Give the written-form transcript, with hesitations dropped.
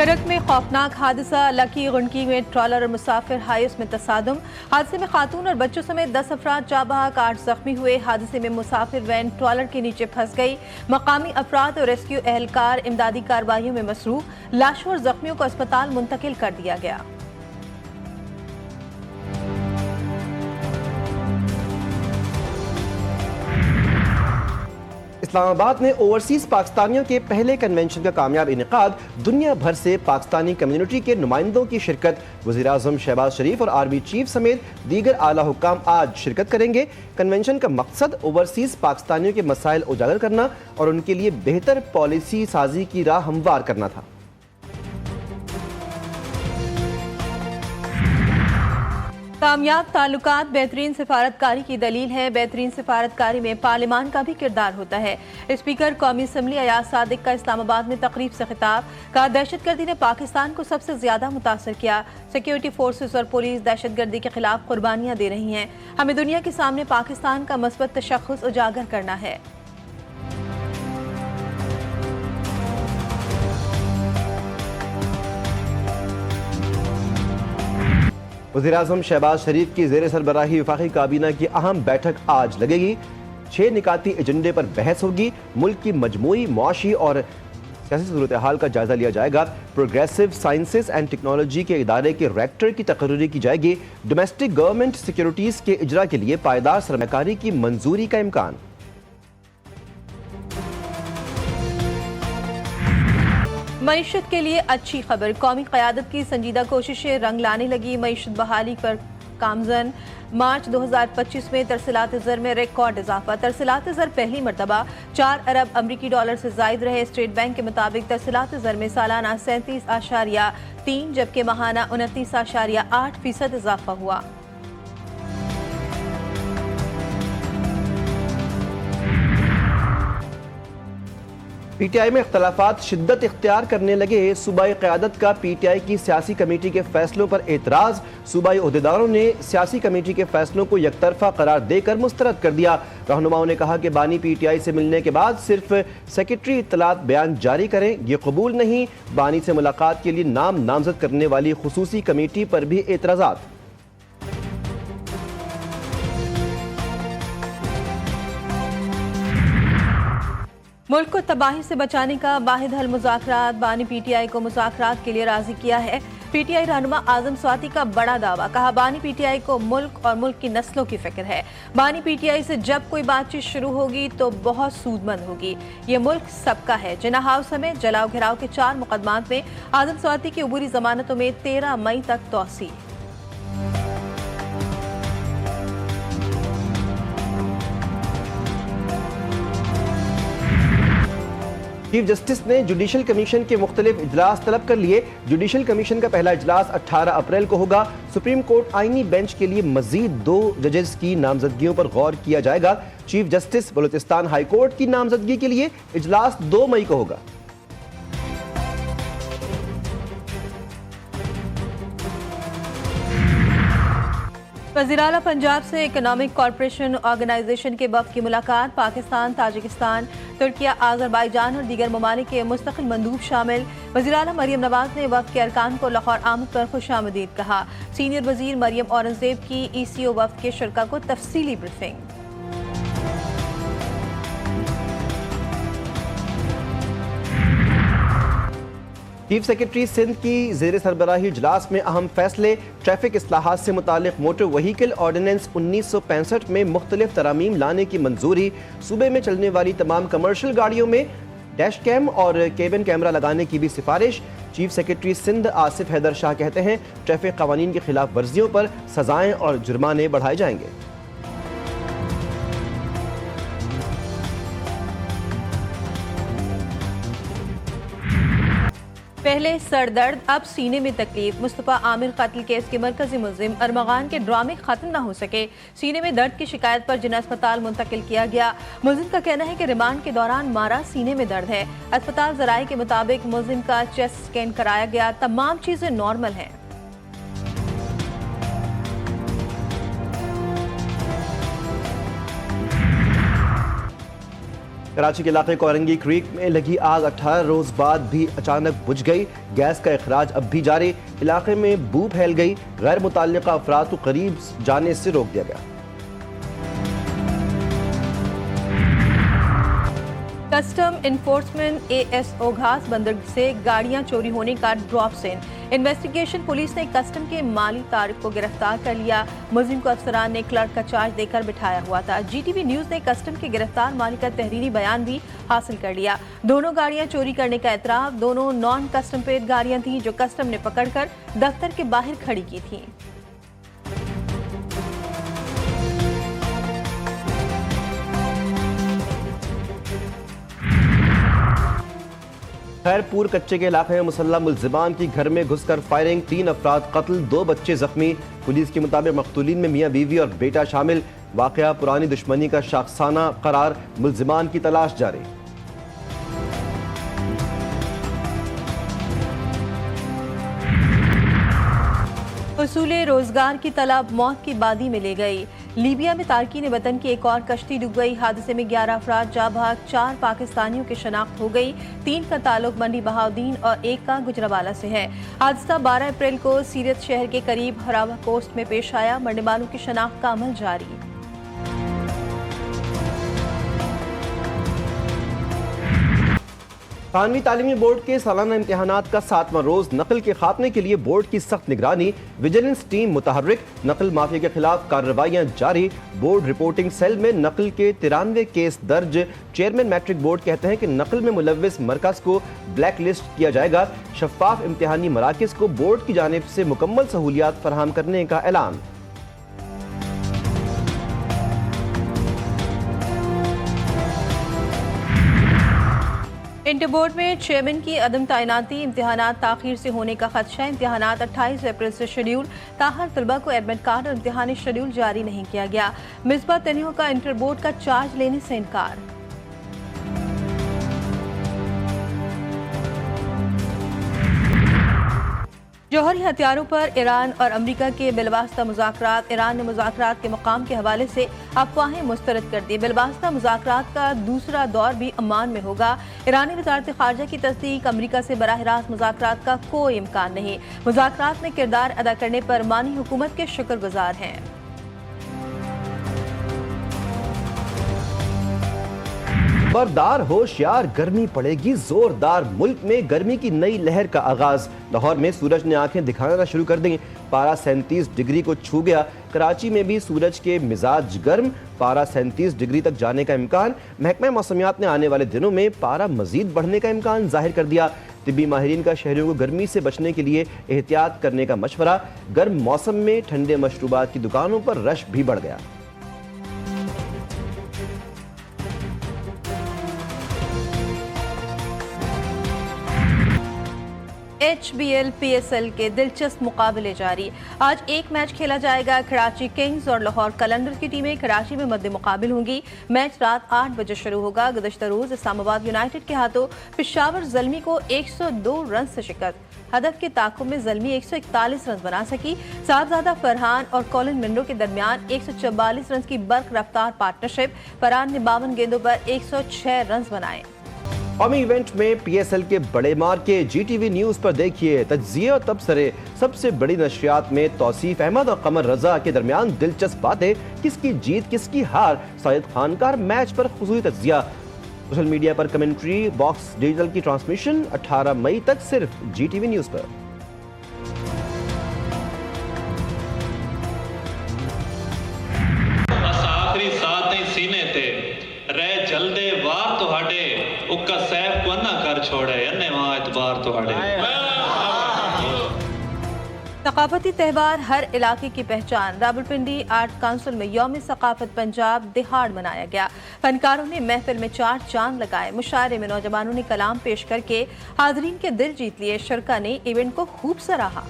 करक में खौफनाक हादसा, लकी गुंडकी में ट्रॉलर और मुसाफिर हाईस में तसादुम। हादसे में खातून और बच्चों समेत 10 अफराद जाँ बहक, 8 जख्मी हुए। हादसे में मुसाफिर वैन ट्रॉलर के नीचे फंस गई। मकामी अफराद और रेस्क्यू एहलकार इमदादी कार्रवाइयों में मसरूफ। लाशों और जख्मियों को अस्पताल मुंतकिल कर दिया गया। इस्लामाबाद में ओवरसीज पाकिस्तानियों के पहले कन्वेंशन का कामयाब इनेकाद। दुनिया भर से पाकिस्तानी कम्युनिटी के नुमाइंदों की शिरकत। वज़ीर-ए-आज़म शहबाज शरीफ और आर्मी चीफ समेत दीगर आला हुक्काम आज शिरकत करेंगे। कन्वेंशन का मकसद ओवरसीज पाकिस्तानियों के मसाइल उजागर करना और उनके लिए बेहतर पॉलिसी साजी की राह हमवार करना था। कामयाब ताल्लुकात बेहतरीन सिफारतकारी की दलील है। बेहतरीन सिफारतकारी में पार्लिमान का भी किरदार होता है। स्पीकर कौमी असम्बली अयाज सादिक का इस्लामाबाद में तकरीब से खिताब। कहा, दहशतगर्दी ने पाकिस्तान को सबसे ज्यादा मुतासर किया। सिक्योरिटी फोर्सेस और पुलिस दहशतगर्दी के खिलाफ कुर्बानियां दे रही हैं। हमें दुनिया के सामने पाकिस्तान का मस्बत तशख्खुस उजागर करना है। वज़ीर-ए-आज़म शहबाज शरीफ की ज़ेर सरबराही वफाकी काबीना की अहम बैठक आज लगेगी। 6 निकाती एजेंडे पर बहस होगी। मुल्क की मजमूई मुआशी और सियासी सूरत हाल का जायजा लिया जाएगा। प्रोग्रेसिव साइंसेज एंड टेक्नोलॉजी के इदारे के रेक्टर की तकर्री की जाएगी। डोमेस्टिक गवर्नमेंट सिक्योरिटीज के इजरा के लिए पायदार सरमाकारी की मंजूरी का इम्कान। मईशत के लिए अच्छी खबर, कौमी क़यादत की संजीदा कोशिशें रंग लाने लगी। मईशत बहाली पर कामजन। मार्च 2025 में तरसीलात ज़र में रिकॉर्ड इजाफा। तरसीलात ज़र पहली मरतबा 4 अरब अमरीकी डॉलर से जायद रहे। स्टेट बैंक के मुताबिक तरसीलात ज़र में सालाना 37.3 जबकि माहाना 29.8% इजाफा हुआ। PTI में इख्तलाफात शिद्दत इख्तियार करने लगे। सूबाई क़यादत का PTI की सियासी कमेटी के फैसलों पर एतराज़। सूबाई ओहदेदारों ने सियासी कमेटी के फैसलों को यकतरफा करार देकर मुस्तरद कर दिया। रहनुमाओं ने कहा कि बानी PTI से मिलने के बाद सिर्फ सेक्रेटरी इत्तलात बयान जारी करें, ये कबूल नहीं। बानी से मुलाकात के लिए नाम नामजद करने वाली खुसूसी कमेटी पर भी एतराज़ात। मुल्क को तबाही से बचाने का वाहिद हल मुज़ाकरात। बानी PTI को मुज़ाकरात के लिए राजी किया है। PTI रहनुमा आजम स्वाति का बड़ा दावा। कहा, बानी PTI को मुल्क और मुल्क की नस्लों की फिक्र है। बानी PTI से जब कोई बातचीत शुरू होगी तो बहुत सूदमंद होगी। ये मुल्क सबका है। जिन्ना हाउस समेत जलाओ घिराव के 4 मुकदमात में आजम स्वाति की अबूरी जमानतों में 13 मई तक तौसी। चीफ जस्टिस ने जुडिशल कमीशन के मुख्तलिफ इजलास तलब कर लिए। जुडिशल कमीशन का पहला इजलास 18 अप्रैल को होगा। सुप्रीम कोर्ट आईनी बेंच के लिए मजीद 2 जजेस की नामजदगियों पर गौर किया जाएगा। Chief justice Balochistan high court की नामजदगी के लिए इजलास 2 मई को होगा। वज़ीर-ए-आला पंजाब से इकोनॉमिक कॉरपोरेशन ऑर्गेनाइजेशन के वफ़द की मुलाकात। पाकिस्तान, ताजिकिस्तान, तुर्किया, आज़रबाईजान और दीगर ममालिक के मुस्तकिल मंदूब शामिल। वज़ीर-ए-आला मरियम नवाज ने वफ़द के अरकान को लाहौर आमद पर खुशामदीद कहा। सीनियर वज़ीर मरियम औरंगज़ेब की ECO वफ़द के शुरका को तफसीली ब्रीफिंग। चीफ सेक्रेटरी सिंध की ज़ेर सरबराही इजलास में अहम फैसले। ट्रैफिक इस्लाहात से मुतालिक मोटर व्हीकल ऑर्डिनेंस 1965 में मुख्तलिफ तरामीम लाने की मंजूरी। सूबे में चलने वाली तमाम कमर्शियल गाड़ियों में डैश कैम और केबिन कैमरा लगाने की भी सिफारिश। चीफ सेक्रेटरी सिंध आसिफ हैदर शाह कहते हैं, ट्रैफिक कवानीन की खिलाफ वर्जियों पर सजाएं और जुर्माने बढ़ाए जाएंगे। पहले सर दर्द, अब सीने में तकलीफ। मुस्तफा आमिर कत्ल केस के मरकजी मुलजिम अरमगान के ड्रामे खत्म न हो सके। सीने में दर्द की शिकायत पर जिन्ना अस्पताल मुंतकिल किया गया। मुलजिम का कहना है कि रिमांड के दौरान मारा सीने में दर्द है। अस्पताल जराये के मुताबिक मुलजिम का चेस्ट स्कैन कराया गया, तमाम चीजें नॉर्मल हैं। कराची के इलाके कोरंगी क्रीक में लगी आग 18 रोज बाद भी अचानक बुझ गई। गैस का इखराज अब भी जारी। इलाके में बू फैल गई। गैर मुतल्लिका अफराद को करीब जाने से रोक दिया गया। कस्टम इन्फोर्समेंट ASO घास बंदर से गाड़ियां चोरी होने का ड्रॉप सीन। इन्वेस्टिगेशन पुलिस ने कस्टम के माली तारिक को गिरफ्तार कर लिया। मुलजिम को अफसरान ने क्लर्क का चार्ज देकर बिठाया हुआ था। GTV न्यूज ने कस्टम के गिरफ्तार माली का तहरीरी बयान भी हासिल कर लिया। दोनों गाड़ियां चोरी करने का एतराफ। दोनों नॉन कस्टम पेड गाड़ियां थीं जो कस्टम ने पकड़कर दफ्तर के बाहर खड़ी की थी। खैरपुर कच्चे के इलाके में मुसल्लह मुलजिमान की घर में घुसकर फायरिंग। 3 अफराद कत्ल, 2 बच्चे जख्मी। पुलिस के मुताबिक मकतूलीन में मियां बीवी और बेटा शामिल। वाकया पुरानी दुश्मनी का शाखसाना करार। मुलजिमान की तलाश जारी। उसूले रोजगार की तलब मौत की बादी में ले गई। लीबिया में तारकीन वतन की एक और कश्ती डूब गई। हादसे में 11 अफराद जा भाग। 4 पाकिस्तानियों की शनाख्त हो गई। 3 का ताल्लुक मंडी बहाउद्दीन और 1 का गुजरावाला से है। हादसा 12 अप्रैल को सीरत शहर के करीब हरावा कोस्ट में पेश आया। मरने वालों की शनाख्त का अमल जारी। थानवी तालीमी बोर्ड के सालाना इम्तिहानात का 7वां रोज। नकल के खात्मे के लिए बोर्ड की सख्त निगरानी। विजिलेंस टीम मुतहर्रिक। नकल माफिया के खिलाफ कार्रवाइयां जारी। बोर्ड रिपोर्टिंग सेल में नकल के 93 केस दर्ज। चेयरमैन मैट्रिक बोर्ड कहते हैं कि नकल में मुलव्विस मरकज को ब्लैक लिस्ट किया जाएगा। शफाफ इम्तिहानी मराकज को बोर्ड की जानिब से मुकम्मल सहूलियात फराहम करने का ऐलान। इंटर बोर्ड में चेयरमैन की अदम तैनाती। इम्तिहानात ताखीर से होने का खदशा। इम्तिहानात 28 अप्रैल से शेड्यूल। ताहर तलबा को एडमिट कार्ड और इम्तिहानी शेड्यूल जारी नहीं किया गया। मिसबा तन्हो का इंटर बोर्ड का चार्ज लेने से इनकार। जौहरी हथियारों पर ईरान और अमेरिका के बिलवास्ता मुज़ाकरात। ईरान ने मुज़ाकरात के मुकाम के हवाले से अफवाहें मुस्तरद कर दी। बिलवास्ता मुज़ाकरात का दूसरा दौर भी अम्मान में होगा। ईरानी वज़ारत ख़ारजा की तस्दीक। अमेरिका से बराह रास्त मुज़ाकरात का कोई इम्कान नहीं। मुज़ाकरात में किरदार अदा करने पर मानी हुकूमत के शुक्रगुजार हैं। खबरदार होशियार, गर्मी पड़ेगी जोरदार। मुल्क में गर्मी की नई लहर का आगाज। लाहौर में सूरज ने आंखें दिखाना शुरू कर दी। पारा 37 डिग्री को छू गया। कराची में भी सूरज के मिजाज गर्म। पारा 37 डिग्री तक जाने का इम्कान। महकमा मौसमियात ने आने वाले दिनों में पारा मजीद बढ़ने का इम्कान जाहिर कर दिया। तिब्बी माहिरीन का शहरियों को गर्मी से बचने के लिए एहतियात करने का मशवरा। गर्म मौसम में ठंडे मशरूबात की दुकानों पर रश भी बढ़ गया। HBL PSL के दिलचस्प मुकाबले जारी। आज एक मैच खेला जाएगा। कराची किंग्स और लाहौर कलंदर्स की टीमें कराची में मद्दे मुकाबिल होंगी। मैच रात 8 बजे शुरू होगा। गुज़श्ता रोज इस्लामाबाद यूनाइटेड के हाथों पेशावर ज़ल्मी को 102 रन से शिकस्त। हदफ के ताक़ुब में ज़ल्मी 141 रन बना सकी। साहबजादा फरहान और कॉलिन मिंडो के दरमियान 144 रन की बर्क रफ्तार पार्टनरशिप। फरहान ने 52 गेंदों पर 106 रन बनाए। कौमी इवेंट में PSL के बड़े मार्के। GTV न्यूज पर देखिए तज्जिए और तबसरे। सबसे बड़ी नशरियात में तौसीफ अहमद और कमर रजा के दरमियान दिलचस्प बातें। किसकी जीत किसकी हार। साजिद खानकार मैच पर खुसूसी तज्जिया। सोशल मीडिया पर कमेंट्री बॉक्स। डिजिटल की ट्रांसमिशन 18 मई तक सिर्फ GTV न्यूज पर। आखिरी साथ नहीं सीने ते रह जल्दे वार तुहाडे उक्का सैफ को ना कर छोड़े अन्ने वहां एतबार तुहाडे। सकाफती त्यौहार हर इलाके की पहचान। रावलपिंडी आर्ट काउंसिल में यौम सकाफत पंजाब दिहाड़ मनाया गया। फनकारों ने महफिल में 4 चांद लगाए। मुशायरे में नौजवानों ने कलाम पेश करके हाजरीन के दिल जीत लिए। शुरका ने इवेंट को खूब सराहा।